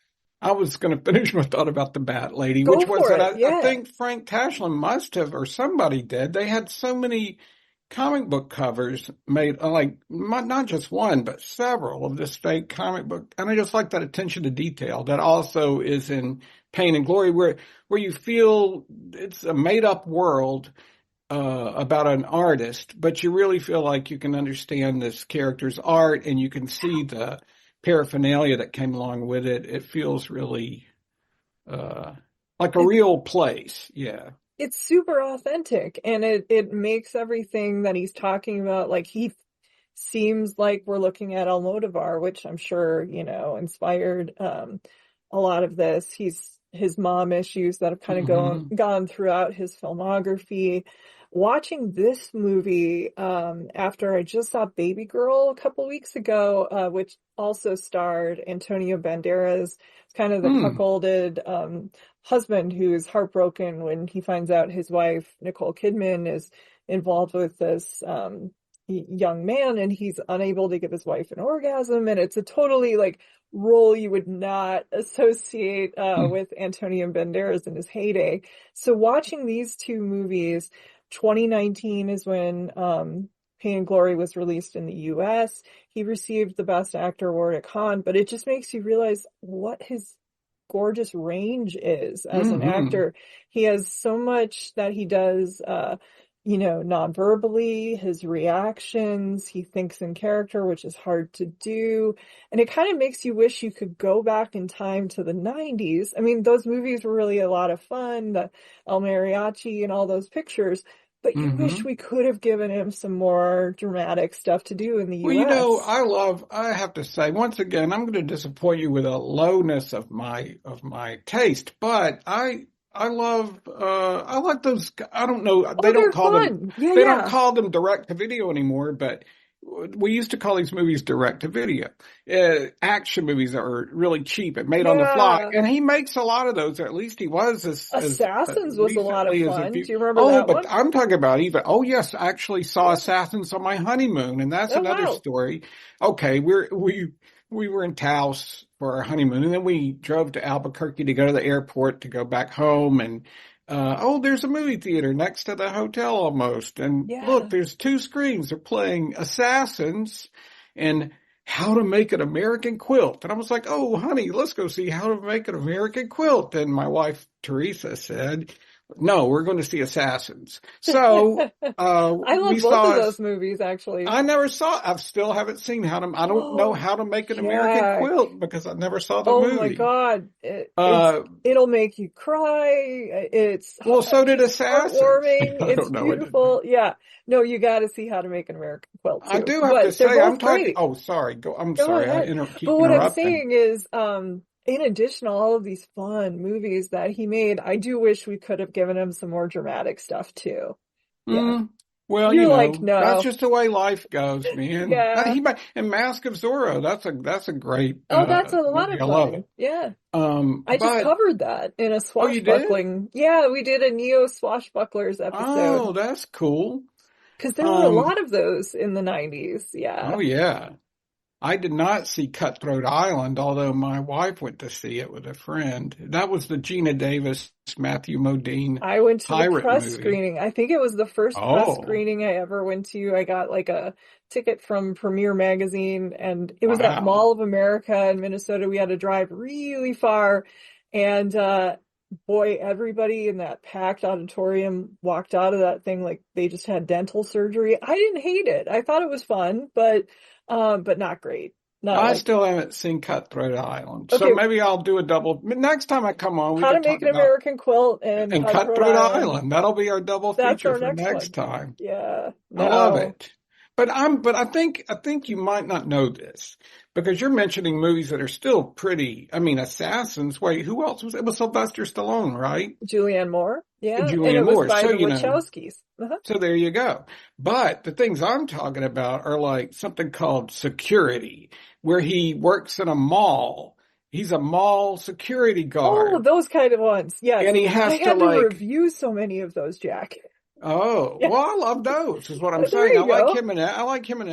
I was going to finish my thought about the Bat Lady, which was that I think Frank Tashlin must have, or somebody did. They had so many comic book covers made, not just one, but several of this fake comic book, and I just like that attention to detail that also is in Pain and Glory, where you feel it's a made up world. About an artist, but you really feel like you can understand this character's art and you can see the paraphernalia that came along with it. It feels really like a real place. Yeah. It's super authentic, and it makes everything that he's talking about, he seems like we're looking at Almodovar, which I'm sure, inspired a lot of this. His mom issues that have kind of gone throughout his filmography. Watching this movie after I just saw Baby Girl a couple weeks ago, which also starred Antonio Banderas, kind of the cuckolded husband who is heartbroken when he finds out his wife, Nicole Kidman, is involved with this young man, and he's unable to give his wife an orgasm, and it's a totally role you would not associate with Antonio Banderas in his heyday. So watching these two movies, 2019 is when Pain and Glory was released in the US. He received the Best Actor award at Cannes, but it just makes you realize what his gorgeous range is as an actor. He has so much that he does non-verbally, his reactions, he thinks in character, which is hard to do. And it kind of makes you wish you could go back in time to the 90s. I mean, those movies were really a lot of fun, the El Mariachi and all those pictures. but you wish we could have given him some more dramatic stuff to do in the Well, U.S. I have to say, once again, I'm going to disappoint you with a lowness of my taste, but I like those. I don't know. They don't call them. Yeah, they don't call them direct to video anymore, but we used to call these movies direct to video. Action movies are really cheap and made on the fly, and he makes a lot of those. Or at least he was. Assassins was a lot of fun. Do you remember that one? But I'm talking about even. Oh yes, I actually saw Assassins on my honeymoon, and that's another story. Okay, we were in Taos for our honeymoon, and then we drove to Albuquerque to go to the airport to go back home, and there's a movie theater next to the hotel almost. And look, there's 2 screens. They're playing Assassins and How to Make an American Quilt. And I was like, oh, honey, let's go see How to Make an American Quilt. And my wife, Teresa, said, no, we're going to see Assassins. So, I love both of those movies, actually. I still haven't seen I don't know How to Make an American Quilt because I never saw the movie. Oh my God. It'll make you cry. So did Assassins. Heartwarming. It's beautiful. Yeah. No, you got to see How to Make an American Quilt too. I do have to say, I'm talking. Oh, sorry. I'm sorry. But what I'm saying is, in addition to all of these fun movies that he made, I do wish we could have given him some more dramatic stuff too. Yeah. Well, no. That's just the way life goes, man. And Mask of Zorro, that's a great. That's a lot of fun. I love it. Yeah. I just covered that in a swashbuckling. Yeah, we did a Neo Swashbucklers episode. Oh, that's cool. Because there were a lot of those in the 90s. Yeah. Oh, yeah. I did not see Cutthroat Island, although my wife went to see it with a friend. That was the Gina Davis, Matthew Modine. I went to the press screening. I think it was the first press screening I ever went to. I got like a ticket from Premiere Magazine, and it was at Mall of America in Minnesota. We had to drive really far, and boy, everybody in that packed auditorium walked out of that thing like they just had dental surgery. I didn't hate it. I thought it was fun, but not great. I still haven't seen Cutthroat Island, so maybe I'll do a double. Next time I come on, How to Make an American Quilt and Cutthroat Island. That'll be our double feature for next time. Yeah, I love it. But I think you might not know this because you're mentioning movies that are still pretty. I mean, Assassins. Wait, who else was it? Was Sylvester Stallone, right? Julianne Moore. Yeah, Julianne Moore. Was by the Wachowskis. So there you go. But the things I'm talking about are like something called Security, where he works in a mall. He's a mall security guard. Oh, those kind of ones. Yes. And he has I had to review so many of those, Jack. Oh, well, I love those, is what I'm saying. I like him in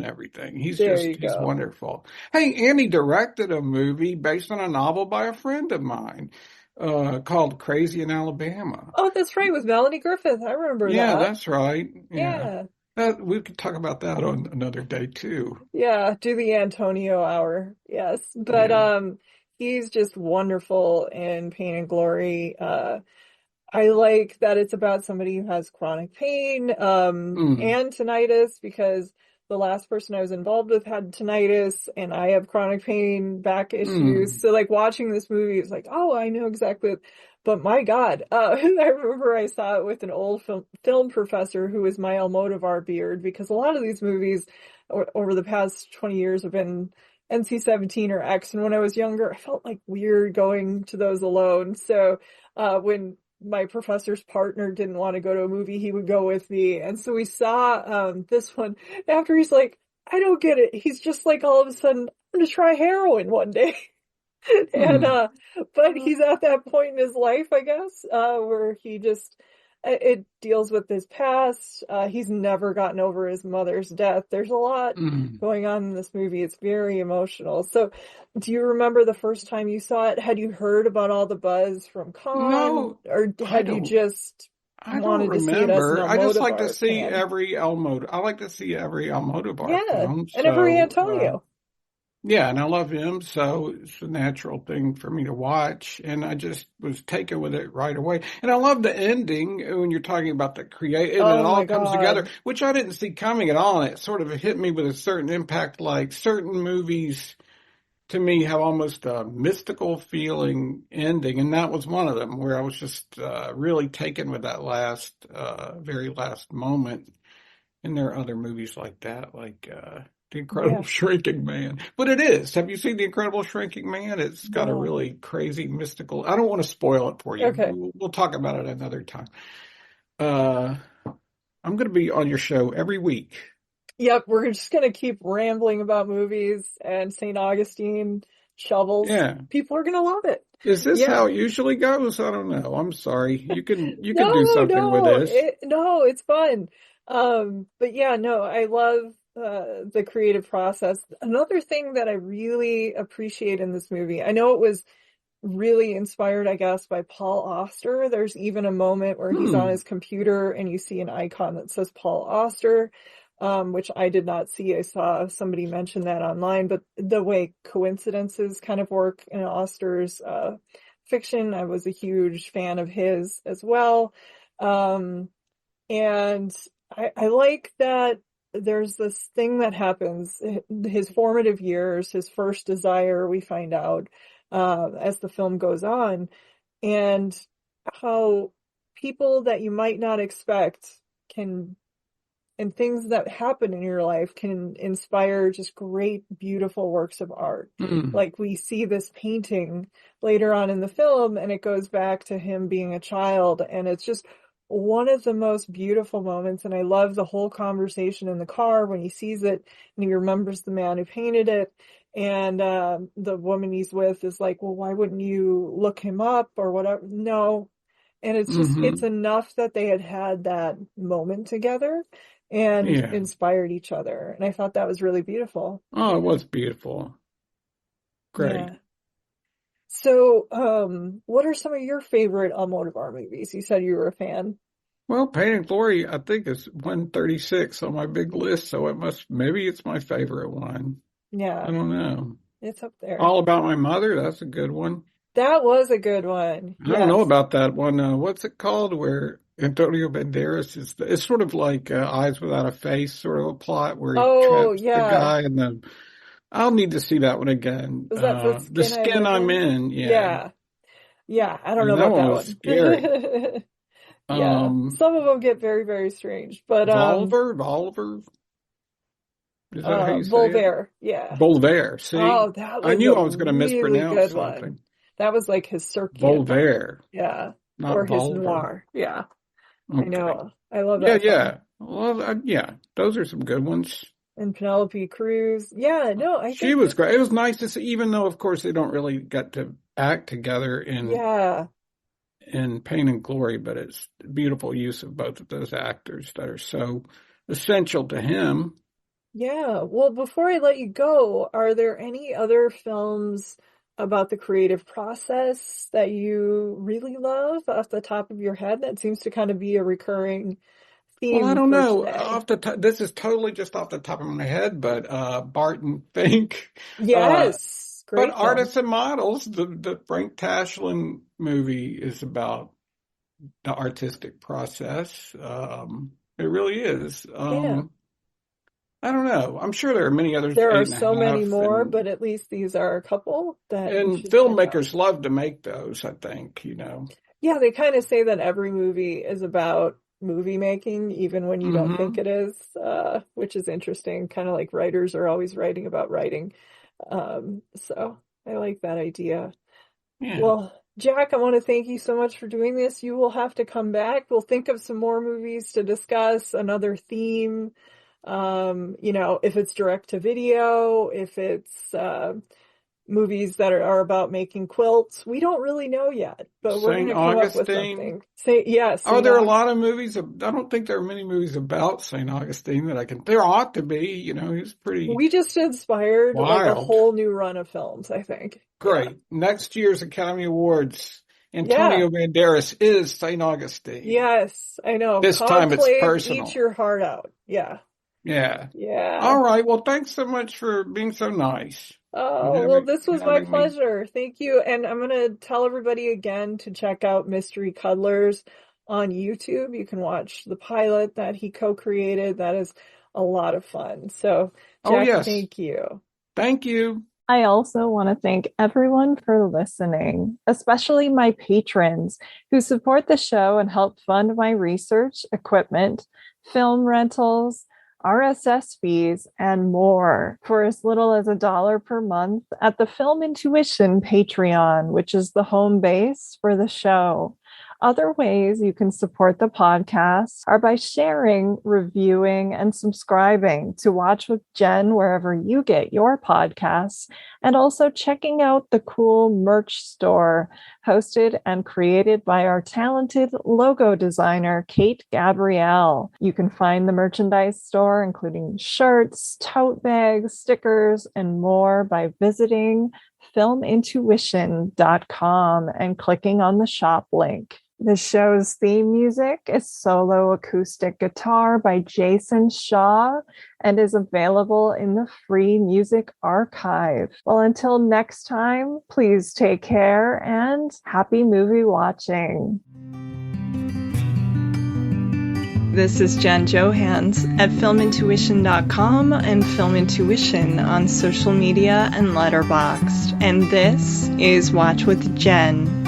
everything. He's wonderful. Hey, and he directed a movie based on a novel by a friend of mine, called Crazy in Alabama. Oh, that's right, with Melanie Griffith. I remember that. Yeah, that's right. Yeah. We could talk about that on another day too. Yeah, do the Antonio hour. Yes. But, he's just wonderful in Pain and Glory. I like that it's about somebody who has chronic pain, and tinnitus, because the last person I was involved with had tinnitus and I have chronic pain, back issues. So like watching this movie, it's like, oh, I know exactly. But my God, I remember I saw it with an old film professor who was my Almodovar beard, because a lot of these movies over the past 20 years have been NC-17 or X. And when I was younger, I felt like weird going to those alone. So, when my professor's partner didn't want to go to a movie, he would go with me. And so we saw this one. After he's like, I don't get it. He's just like, all of a sudden, I'm going to try heroin one day. And but he's at that point in his life, I guess, where he just, it deals with his past. He's never gotten over his mother's death. There's a lot going on in this movie. It's very emotional. So do you remember the first time you saw it? Had you heard about all the buzz from Con? No, or had you just wanted to see it as an Almodovar I just like to see every Almodovar film. And every Antonio. Yeah, and I love him, so it's a natural thing for me to watch, and I just was taken with it right away. And I love the ending when you're talking about the create, and it all comes together, which I didn't see coming at all, and it sort of hit me with a certain impact, like certain movies to me, have almost a mystical feeling ending. And that was one of them where I was just really taken with that very last moment. And there are other movies like that, like The Incredible Shrinking Man. But it is. Have you seen The Incredible Shrinking Man? It's got a really crazy mystical. I don't want to spoil it for you. Okay. We'll talk about it another time. I'm going to be on your show every week. Yep, we're just going to keep rambling about movies and St. Augustine, shovels. Yeah. People are going to love it. Is this how it usually goes? I don't know. I'm sorry. You can do something with this. No, it's fun. But yeah, no, I love the creative process. Another thing that I really appreciate in this movie, I know it was really inspired, I guess, by Paul Auster. There's even a moment where he's on his computer and you see an icon that says Paul Auster, which I did not see. I saw somebody mention that online, but the way coincidences kind of work in Auster's fiction, I was a huge fan of his as well. And I like that there's this thing that happens, his formative years, his first desire, we find out as the film goes on, and how people that you might not expect and things that happen in your life can inspire just great, beautiful works of art. Like we see this painting later on in the film, and it goes back to him being a child, and it's just one of the most beautiful moments. And I love the whole conversation in the car when he sees it and he remembers the man who painted it. And the woman he's with is like, well, why wouldn't you look him up or whatever? No. And it's just, it's enough that they had that moment together and inspired each other. And I thought that was really beautiful. Oh, it was beautiful. Great. Yeah. So, what are some of your favorite Almodovar movies? You said you were a fan. Well, Pain and Glory, I think, is 136 on my big list, so maybe it's my favorite one. Yeah. I don't know. It's up there. All About My Mother, that's a good one. That was a good one. I don't know about that one. What's it called? Where Antonio Banderas it's sort of like Eyes Without a Face sort of a plot where he traps the guy and then I'll need to see that one again. Was that The Skin I'm In? Yeah. I don't know about that one. Scary. Yeah, some of them get very, very strange. But Volver. Is that how you say Volver, it? yeah. Volver. See, that was I knew I was going to mispronounce something. One. That was like his circuit. Volver. Yeah, not or Volver. His noir. Yeah, okay. I know. I love that. Yeah. Well, those are some good ones. And Penelope Cruz. Yeah, no, I think she was great. It was nice to see, even though, of course, they don't really get to act together in Pain and Glory, but it's beautiful use of both of those actors that are so essential to him. Yeah. Well, before I let you go, are there any other films about the creative process that you really love off the top of your head? That seems to kind of be a recurring theme. Well, I don't know. This is totally just off the top of my head, but Barton Fink. Yes. Great but film. Artists and Models, the Frank Tashlin movie is about the artistic process. It really is. I don't know. I'm sure there are many others. There are so many more, but at least these are a couple that. And filmmakers love to make those, I think, Yeah, they kind of say that every movie is about movie making, even when you don't think it is, which is interesting. Kind of like writers are always writing about writing. So I like that idea. Yeah. Well, Jack, I want to thank you so much for doing this. You will have to come back. We'll think of some more movies to discuss, another theme. If it's direct to video, if it's movies that are about making quilts, we don't really know yet, but we're going to come up with something. Are there a lot of movies? I don't think there are many movies about St. Augustine that I can. There ought to be. He's pretty. We just inspired wild. Like a whole new run of films, I think. Great. Yeah. Next year's Academy Awards. Antonio Banderas is St. Augustine. Yes, I know. This time it's personal. Eat your heart out. Yeah. All right. Well, thanks so much for being so nice. Oh, this was my pleasure. Thank you. And I'm going to tell everybody again to check out Mystery Cuddlers on YouTube. You can watch the pilot that he co-created. That is a lot of fun. So, Jack, thank you. Thank you. I also want to thank everyone for listening, especially my patrons who support the show and help fund my research, equipment, film rentals, RSS fees, and more for as little as $1 per month at the Film Intuition Patreon, which is the home base for the show. Other ways you can support the podcast are by sharing, reviewing, and subscribing to Watch with Jen wherever you get your podcasts, and also checking out the cool merch store hosted and created by our talented logo designer, Kate Gabrielle. You can find the merchandise store, including shirts, tote bags, stickers, and more by visiting filmintuition.com and clicking on the shop link. The show's theme music is solo acoustic guitar by Jason Shaw and is available in the Free Music Archive. Well, until next time, please take care and happy movie watching. This is Jen Johans at filmintuition.com and Film Intuition on social media and Letterboxd. And this is Watch with Jen.